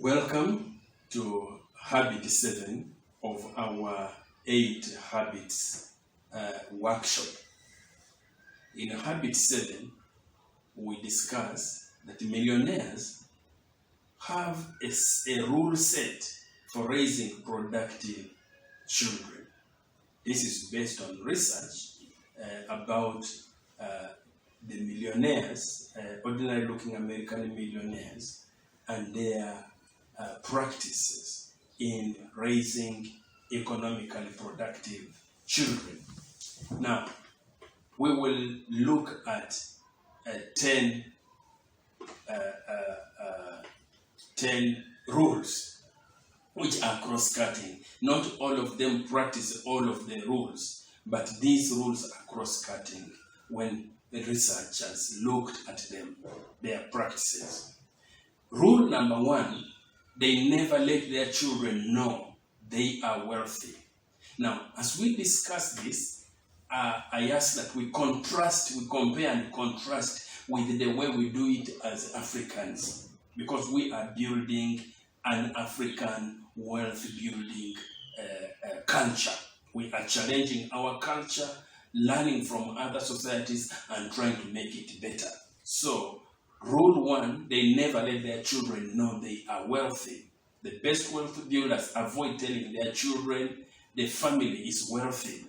Welcome to Habit 7 of our 8 Habits workshop. In Habit 7, we discuss that millionaires have a rule set for raising productive children. This is based on research about the millionaires, ordinary looking American millionaires, and their practices in raising economically productive children. Now, we will look at 10 rules which are cross-cutting. Not all of them practice all of the rules, but these rules are cross-cutting when the researchers looked at them, their practices. Rule number 1, they never let their children know they are wealthy. Now, as we discuss this, I ask that we compare and contrast with the way we do it as Africans, because we are building an African wealth building culture. We are challenging our culture, learning from other societies, and trying to make it better. So, Rule 1, they never let their children know they are wealthy. The best wealth builders avoid telling their children the family is wealthy.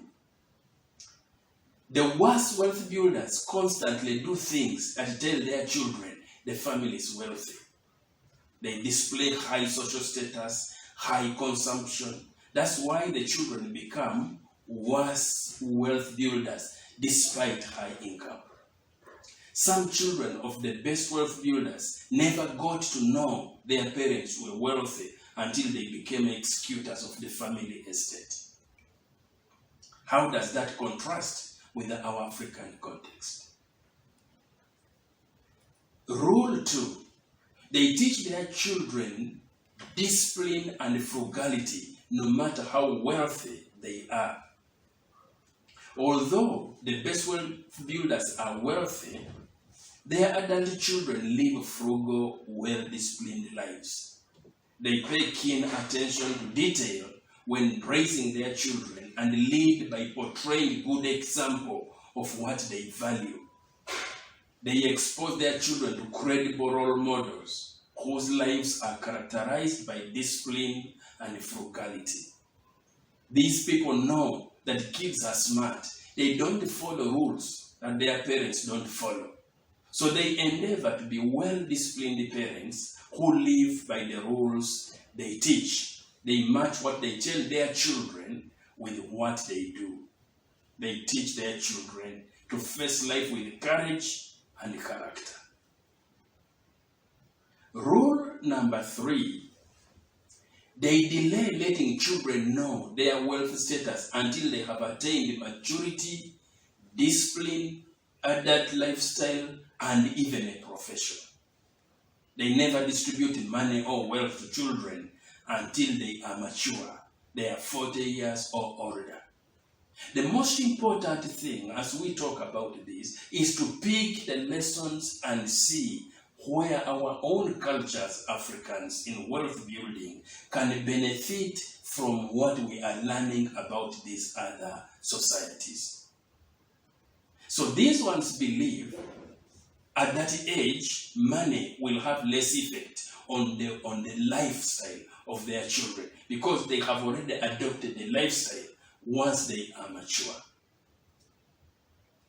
The worst wealth builders constantly do things that tell their children the family is wealthy. They display high social status, high consumption. That's why the children become worse wealth builders despite high income. Some children of the best wealth builders never got to know their parents were wealthy until they became executors of the family estate. How does that contrast with our African context? Rule 2, they teach their children discipline and frugality no matter how wealthy they are. Although the best wealth builders are wealthy, their adult children live frugal, well-disciplined lives. They pay keen attention to detail when raising their children and lead by portraying good example of what they value. They expose their children to credible role models whose lives are characterized by discipline and frugality. These people know that kids are smart. They don't follow rules that their parents don't follow. So they endeavor to be well-disciplined parents who live by the rules they teach. They match what they tell their children with what they do. They teach their children to face life with courage and character. Rule number 3, they delay letting children know their wealth status until they have attained maturity, discipline, adult lifestyle, and even a profession. They never distribute money or wealth to children until they are mature. They are 40 years or older. The most important thing as we talk about this is to pick the lessons and see where our own cultures, Africans, in wealth building can benefit from what we are learning about these other societies. So these ones believe at that age, money will have less effect on the lifestyle of their children because they have already adopted the lifestyle once they are mature.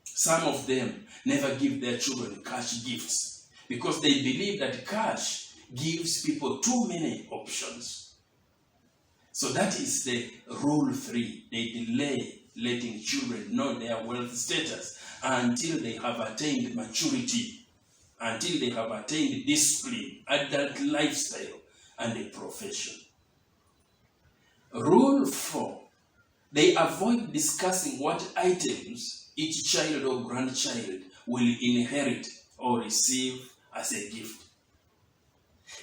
Some of them never give their children cash gifts because they believe that cash gives people too many options. So that is the rule 3. They delay letting children know their wealth status until they have attained maturity, until they have attained discipline, adult lifestyle, and a profession. Rule 4, they avoid discussing what items each child or grandchild will inherit or receive as a gift.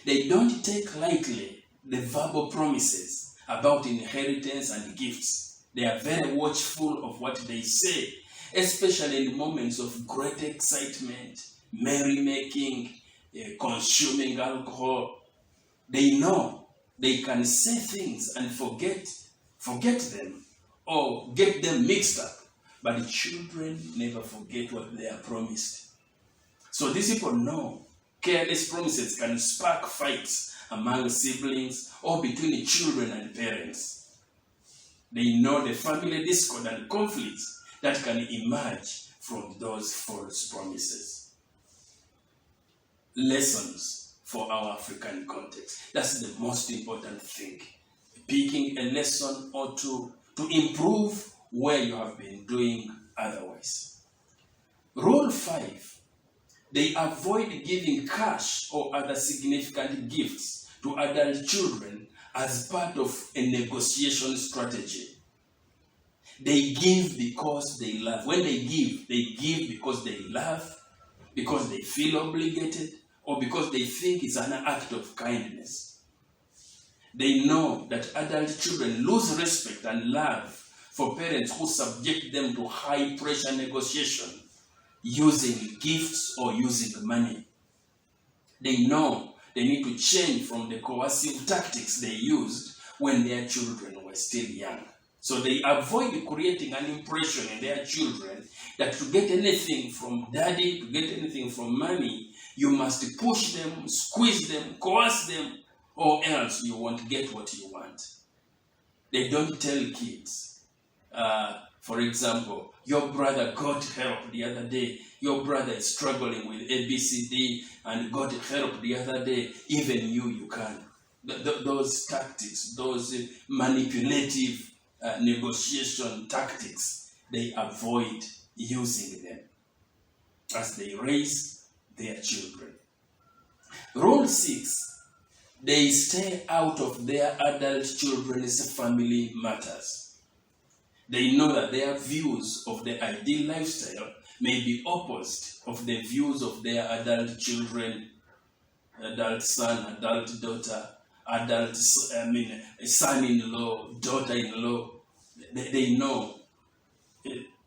They don't take lightly the verbal promises about inheritance and gifts. They are very watchful of what they say, especially in moments of great excitement, merrymaking, consuming alcohol. They know they can say things and forget them or get them mixed up. But the children never forget what they are promised. So these people know careless promises can spark fights among siblings or between children and parents. They know the family discord and conflicts that can emerge from those false promises. Lessons for our African context. That's the most important thing. Picking a lesson or two to improve where you have been doing otherwise. Rule 5. They avoid giving cash or other significant gifts to adult children as part of a negotiation strategy. They give because they love. When they give because they love, because they feel obligated, or because they think it's an act of kindness. They know that adult children lose respect and love for parents who subject them to high pressure negotiation using gifts or using money. They know they need to change from the coercive tactics they used when their children were still young. So they avoid creating an impression in their children that to get anything from daddy, to get anything from mommy, you must push them, squeeze them, coerce them, or else you won't get what you want. They don't tell kids, for example, your brother got help the other day. Your brother is struggling with ABCD and got help the other day. Even you can. Those tactics, those manipulative negotiation tactics, they avoid using them as they raise their children. Rule 6, they stay out of their adult children's family matters. They know that their views of the ideal lifestyle may be opposite of the views of their adult children, adult son, adult daughter, son-in-law, daughter-in-law. They know,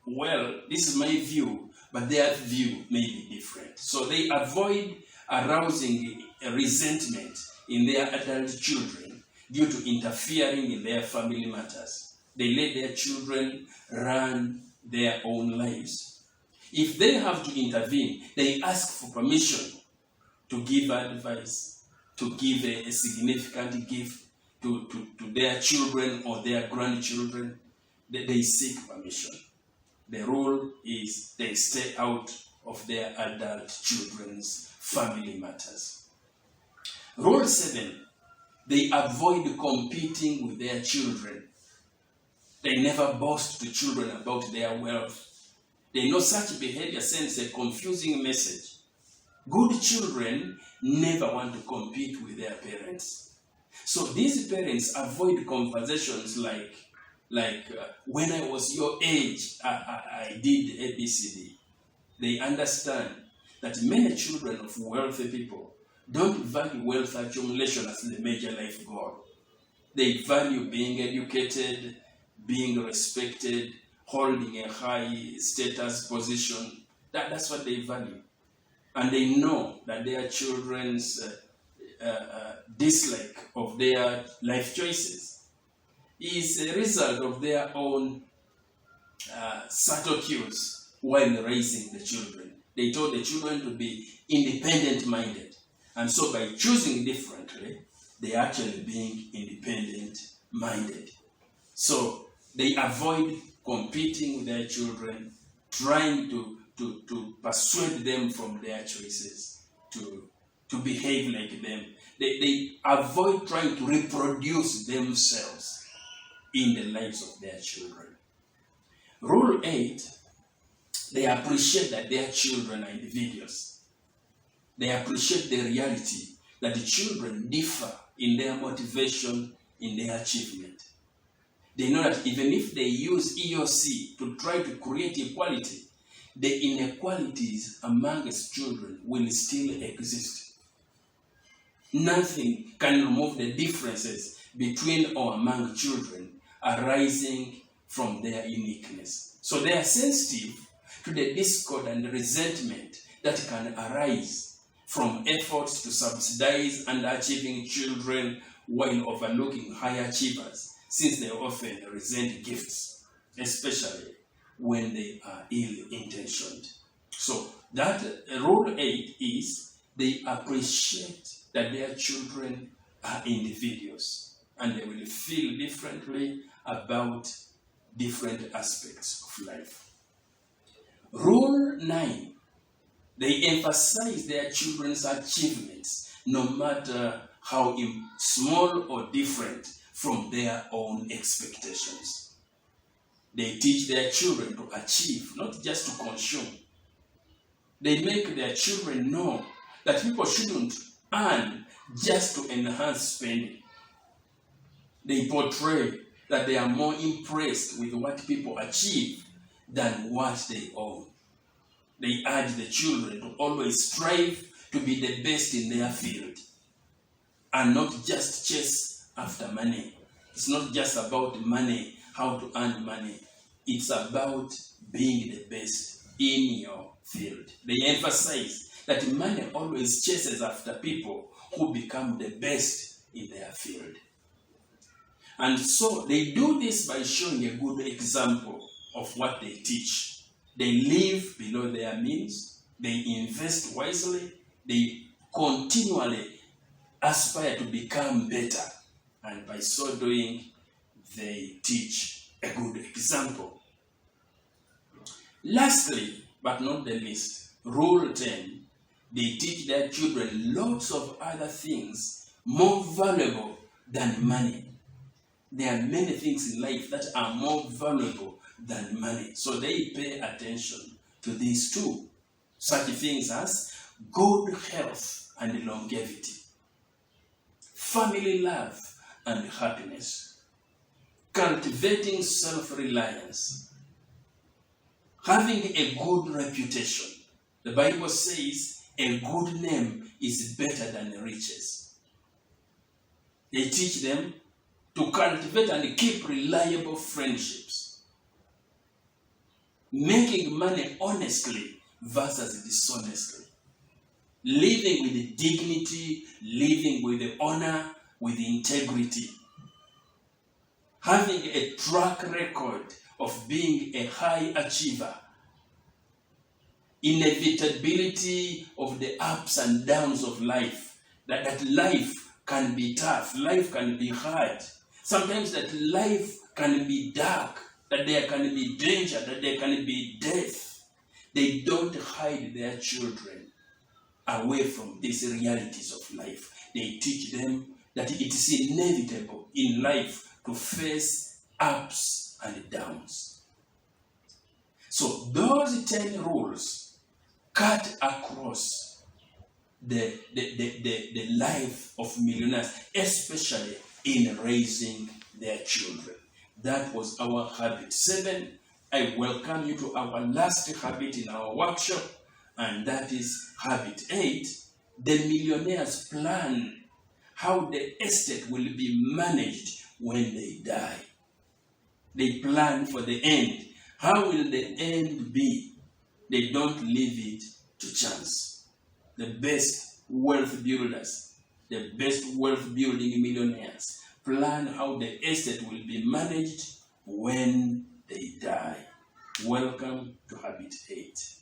well, this is my view, but their view may be different. So they avoid arousing a resentment in their adult children due to interfering in their family matters. They let their children run their own lives. If they have to intervene, they ask for permission to give advice, to give a significant gift to their children or their grandchildren. They seek permission. The rule is they stay out of their adult children's family matters. Rule 7, they avoid competing with their children. They never boast to children about their wealth. They know such behavior sends a confusing message. Good children never want to compete with their parents. So these parents avoid conversations like when I was your age, I did ABCD. They understand that many children of wealthy people don't value wealth accumulation as the major life goal. They value being educated, being respected, holding a high status position. That's what they value. And they know that their children's dislike of their life choices is a result of their own subtle cues while raising the children. They told the children to be independent-minded. And so by choosing differently, they are actually being independent-minded. So they avoid competing with their children, trying to persuade them from their choices, to behave like them. They avoid trying to reproduce themselves in the lives of their children. Rule 8, they appreciate that their children are individuals. They appreciate the reality that the children differ in their motivation, in their achievement. They know that even if they use EOC to try to create equality, the inequalities amongst children will still exist. Nothing can remove the differences between or among children arising from their uniqueness. So they are sensitive to the discord and resentment that can arise from efforts to subsidize underachieving children while overlooking high achievers, since they often resent gifts, especially when they are ill-intentioned. So that rule 8 is they appreciate that their children are individuals and they will feel differently about different aspects of life. Rule 9, they emphasize their children's achievements, no matter how small or different from their own expectations. They teach their children to achieve, not just to consume. They make their children know that people shouldn't earn just to enhance spending. They portray that they are more impressed with what people achieve than what they own. They urge the children to always strive to be the best in their field and not just chase after money. It's not just about money, how to earn money. It's about being the best in your field. They emphasize that money always chases after people who become the best in their field. And so they do this by showing a good example of what they teach. They live below their means, they invest wisely, they continually aspire to become better, and by so doing, they teach a good example. Lastly, but not the least, Rule 10, they teach their children lots of other things more valuable than money. There are many things in life that are more valuable than money. So they pay attention to these two. Such things as good health and longevity, family love and happiness, cultivating self-reliance, having a good reputation. The Bible says a good name is better than riches. They teach them to cultivate and keep reliable friendships, making money honestly versus dishonestly, living with dignity, living with honor, with integrity, having a track record of being a high achiever, inevitability of the ups and downs of life, that life can be tough, life can be hard, sometimes that life can be dark, that there can be danger, that there can be death. They don't hide their children away from these realities of life. They teach them that it is inevitable in life to face ups and downs. So those 10 rules cut across the life of millionaires, especially in raising their children. That was our habit 7. I welcome you to our last habit in our workshop, and that is habit 8. The millionaires plan how the estate will be managed when they die. They plan for the end. How will the end be? They don't leave it to chance. The best wealth builders, the best wealth building millionaires plan how the estate will be managed when they die. Welcome to habit 8.